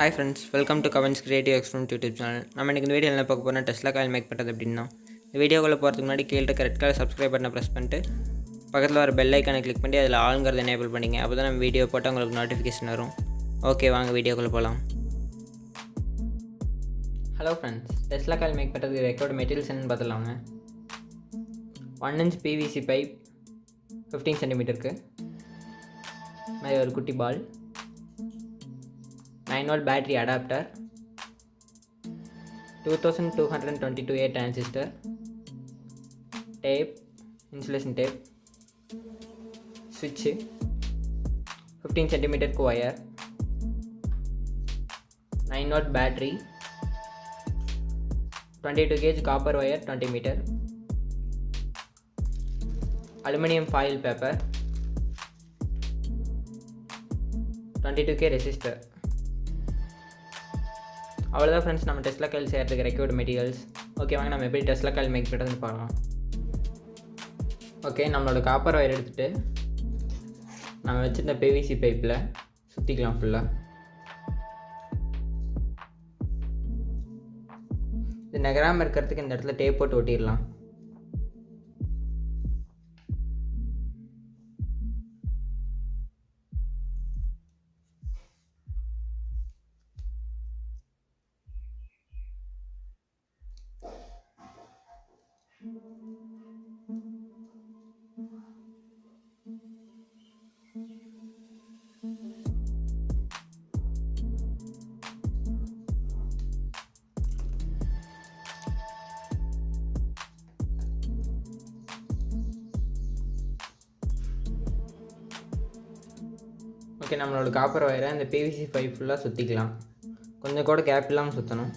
Hi friends, welcome to Kavan's Creative Experiment YouTube channel. நம்ம இன்னைக்கு இந்த வீடியோ என்ன பார்க்க போறோம்னா டெஸ்லா காயில் மேக் பண்ணுறது அப்படின்னா இந்த வீடியோக்குள்ள போகிறதுக்கு முன்னாடி கீழே இருக்க ரெட் கலர் சப்ஸ்கிரைப் பட்டனை ப்ரெஸ் பண்ணிட்டு பக்கத்தில் வர பெல் ஐக்கானை கிளிக் பண்ணி அதில் ஆளுங்கிறத எனேபிள் பண்ணிங்க அப்போ தான் நம்ம வீடியோ போட்டால் உங்களுக்கு நோட்டிஃபிகேஷன் வரும். ஓகே வாங்க வீடியோக்குள்ளே போகலாம். Hello friends, Tesla coil make பண்ணுறதுக்கு ரெக்கார்டு மெட்டீரியல்ஸ் என்னன்னு பார்த்துலாங்க. 1 inch PVC பைப் 15 cm மேலே ஒரு குட்டி ball, 9V battery adapter, 2222A transistor, tape, insulation tape, switch, 15 cm wire, 9V battery, 22 gauge copper wire 20 meter, aluminium foil paper, 22K resistor. அவ்வளோதான் friends, நம்ம Tesla coil செய்கிறதுக்கு required materials. Okay வாங்க நம்ம எப்படி Tesla coil make பண்ணுறதுன்னு பார்க்கலாம். Okay, நம்மளோட copper wire எடுத்துகிட்டு நம்ம வச்சுருந்த PVC பைப்பில் சுற்றிக்கலாம் ஃபுல்லாக. இது நகராமல் இருக்கிறதுக்கு இந்த இடத்துல டேப் போட்டு ஒட்டிடலாம். ஓகே, நம்மளோட காப்பர் ஒயரை இந்த PVC பைப் ஃபுல்லாக சுற்றிக்கலாம். கொஞ்சம் கூட கேப் இல்லாமல் சுற்றணும்.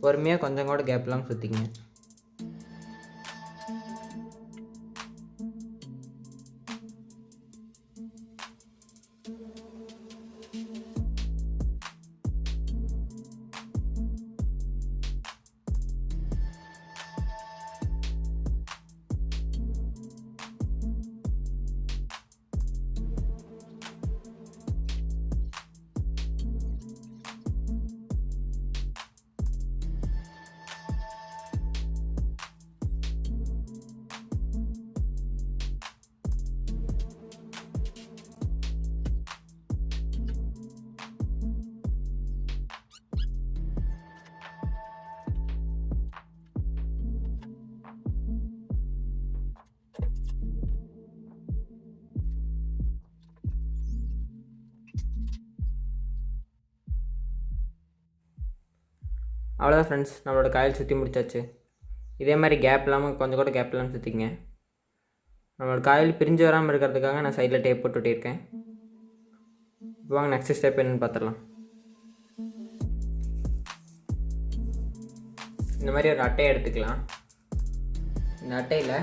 பொறுமையாக கொஞ்சம் கூட கேப் இல்லாமல் சுற்றிக்கங்க. அவ்வளோதான் ஃப்ரெண்ட்ஸ், நம்மளோட காயில் சுற்றி முடிச்சாச்சு. இதே மாதிரி கேப் இல்லாமல் கொஞ்சம் கூட கேப் இல்லாமல் சுற்றிங்க. நம்மளோட காயில் பிரிஞ்சு வராமல் இருக்கிறதுக்காக நான் சைடில் டேப் போட்டு ஒட்டியிருக்கேன். இப்போ வாங்க நெக்ஸ்ட் ஸ்டெப் என்னென்னு பார்த்துடலாம். இந்த மாதிரி ஒரு அட்டையை எடுத்துக்கலாம். இந்த அட்டையில்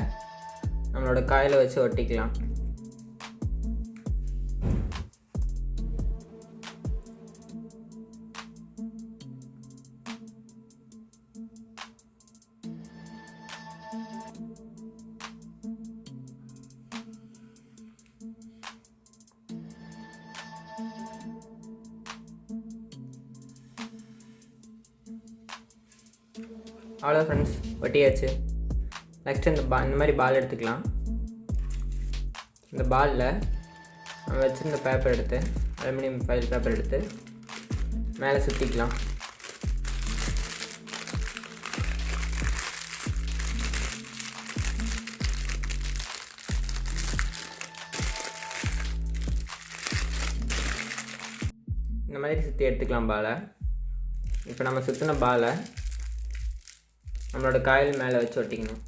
நம்மளோட காயில் வச்சு ஒட்டிக்கலாம். அவ்வளோ ஃப்ரெண்ட்ஸ், ஒட்டியாச்சு. நெக்ஸ்ட் இந்த மாதிரி பால் எடுத்துக்கலாம். இந்த பாலில் நம்ம வச்சுருந்த பேப்பர் எடுத்து, அலுமினியம் ஃபைல் பேப்பர் எடுத்து மேலே சுற்றிக்கலாம். இந்த மாதிரி சுற்றி எடுத்துக்கலாம் பாலை. இப்போ நம்ம சுற்றின பாலை நம்மளோட காயில் மேலே வச்சு ஒட்டிக்கணும்.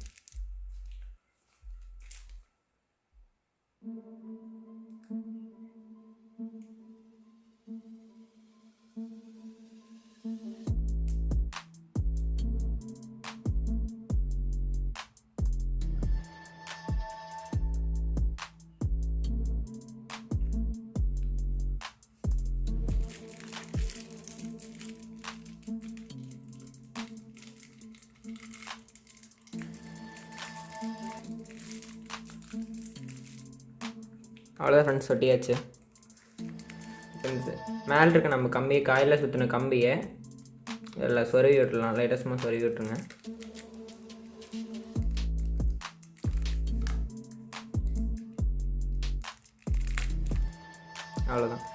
அவ்வளோதான் ஃப்ரெண்ட்ஸ், ஒட்டியாச்சு. மேலே இருக்க நம்ம கம்பியை காயில் சுற்றின கம்பியை இதில் சொருவி விட்டுடலாம். லைட்டாக சும்மா சொருவி விட்டுருங்க. அவ்வளோதான்.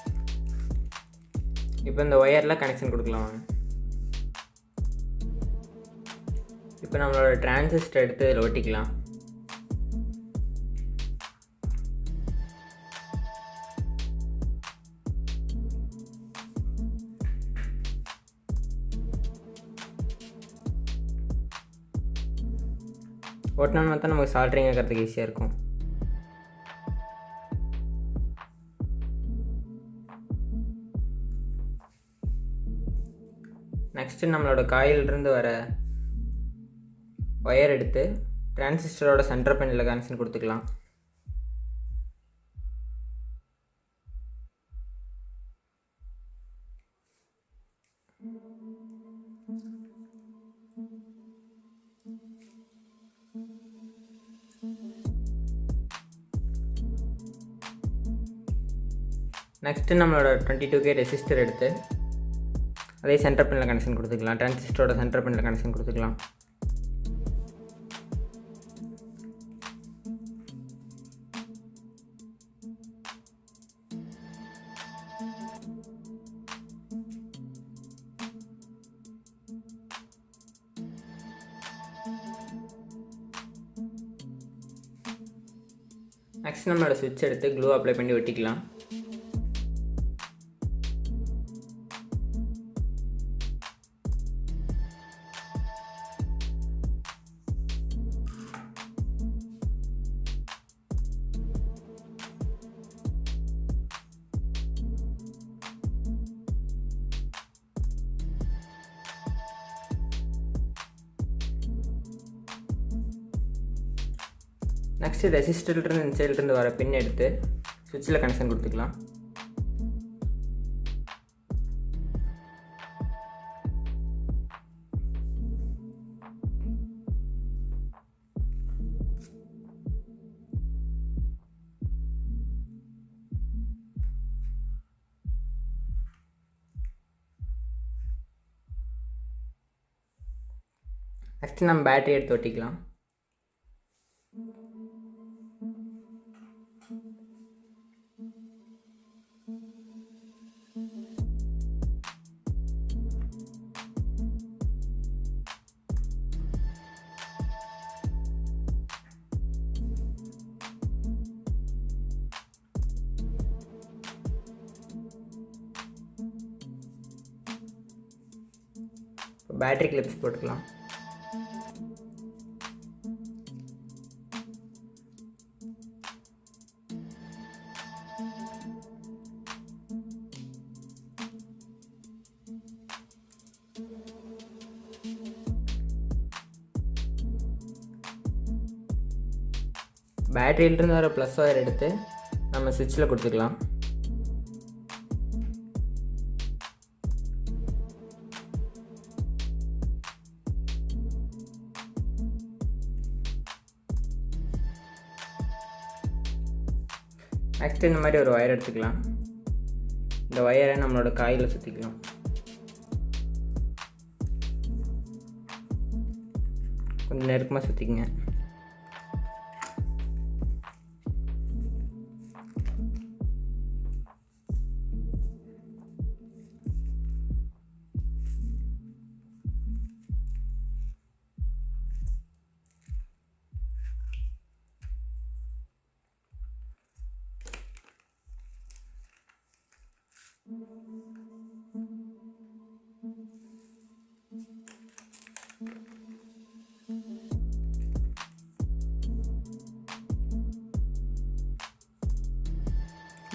இப்போ இந்த ஒயரில் கனெக்ஷன் கொடுக்கலாம். இப்போ நம்மளோட டிரான்சிஸ்டர் எடுத்து இதில் ஒட்டிக்கலாம். ஒட்டினோன்னு பார்த்தா நமக்கு சால்ட்ரிங் ஆகிறதுக்கு ஈஸியாக இருக்கும். நெக்ஸ்ட்டு நம்மளோட காயிலிருந்து வர ஒயர் எடுத்து டிரான்சிஸ்டரோட சென்டர் பின்னில் கனெக்ஷன் கொடுத்துக்கலாம். நெக்ஸ்ட்டு நம்மளோட 22K ரெசிஸ்டர் எடுத்து அதே சென்டர் பின்னில் கனெக்ஷன் கொடுத்துக்கலாம். டிரான்சிஸ்டரோட சென்டர் பின்னில் கனெக்ஷன் கொடுத்துக்கலாம். நெக்ஸ்ட் நம்மளோட சுவிட்ச் எடுத்து க்ளூ அப்ளை பண்ணி ஒட்டிக்கலாம். நெக்ஸ்ட்டு ரெசிஸ்டர்லேருந்து இந்த சைட்லேருந்து வர பின் எடுத்து சுவிட்சில் கனெக்ஷன் கொடுத்துக்கலாம். நெக்ஸ்ட்டு நம்ம பேட்டரி எடுத்து ஒட்டிக்கலாம். பேட்டரி கிளிப்ஸ் போட்டுக்கலாம். பேட்டரியிலிருந்து வர ப்ளஸ் ஒயர் எடுத்து நம்ம சுவிட்சில் கொடுத்துக்கலாம். நெக்ஸ்ட் இந்த மாதிரி ஒரு ஒயர் எடுத்துக்கலாம். இந்த ஒயரை நம்மளோட காயில் சுற்றிக்கலாம். கொஞ்சம் நெருக்கமாக சுற்றிக்குங்க.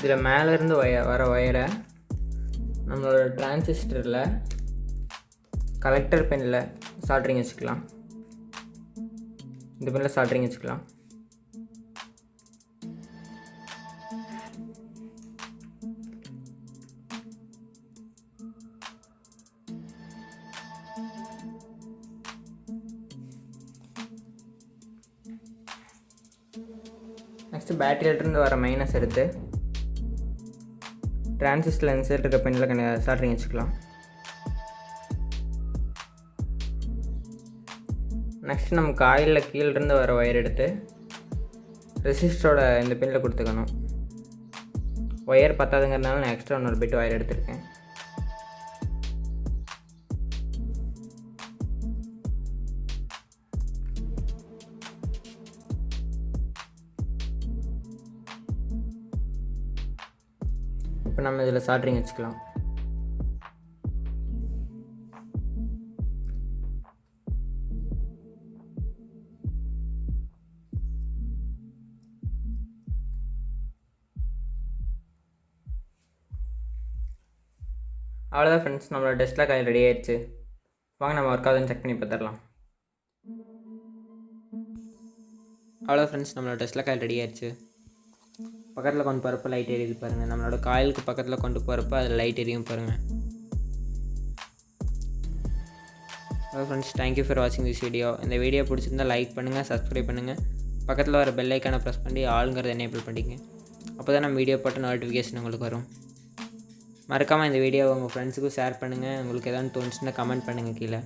இதில் மேலேருந்து வர ஒயரை நம்மளோட டிரான்சிஸ்டரில் கலெக்டர் பெனில் சால்ட்ரிங் வச்சுக்கலாம். இந்த பெனில் சால்ட்ரிங் வச்சுக்கலாம். நெக்ஸ்ட்டு பேட்டரியிலிருந்து வர மைனஸ் எடுத்து டிரான்சிஸ்டரில் இன்சைட் இருக்க பின்னில் சால்ட்ரிங் வச்சுக்கலாம். நெக்ஸ்ட் நம்ம காயிலில் கீழேருந்து வர ஒயர் எடுத்து ரெசிஸ்டரோட இந்த பின்னில் கொடுத்துக்கணும். ஒயர் பத்தாதுங்கிறதுனால நான் எக்ஸ்ட்ரா இன்னொரு பிட் ஒயர் எடுத்திருக்கேன். இப்போ நம்ம இதில் சால்ட்ரிங் வச்சுக்கலாம். அவ்வளோதான் ஃப்ரெண்ட்ஸ், நம்மளோட டெஸ்லா காயில் ரெடி ஆயிடுச்சு. வாங்க நம்ம ஒர்க் ஆகுதுன்னு செக் பண்ணி பார்த்துடலாம். அவ்வளோ ஃப்ரெண்ட்ஸ், நம்மளோட டெஸ்லா காயில் ரெடி ஆயிடுச்சு. பக்கத்தில் கொண்டு போகிறப்ப லைட் எரியுது பாருங்கள். நம்மளோட காயிலுக்கு பக்கத்தில் கொண்டு போகிறப்ப அதில் லைட் எரியும் பாருங்கள். ஹலோ ஃப்ரெண்ட்ஸ், தேங்க்யூ ஃபார் வாட்சிங் திஸ் வீடியோ. இந்த வீடியோ பிடிச்சிருந்தால் லைக் பண்ணுங்கள், சப்ஸ்கிரைப் பண்ணுங்கள். பக்கத்தில் வர பெல் ஐக்கானை ப்ரெஸ் பண்ணி ஆளுங்கிறத எனேபிள் பண்ணிங்க. அப்போ தான் நம்ம வீடியோ போட்ட நோட்டிஃபிகேஷன் உங்களுக்கு வரும். மறக்காமல் இந்த வீடியோவை உங்கள் ஃப்ரெண்ட்ஸுக்கும் ஷேர் பண்ணுங்கள். உங்களுக்கு எதாவது தோணுச்சுன்னா கமெண்ட் பண்ணுங்கள் கீழே.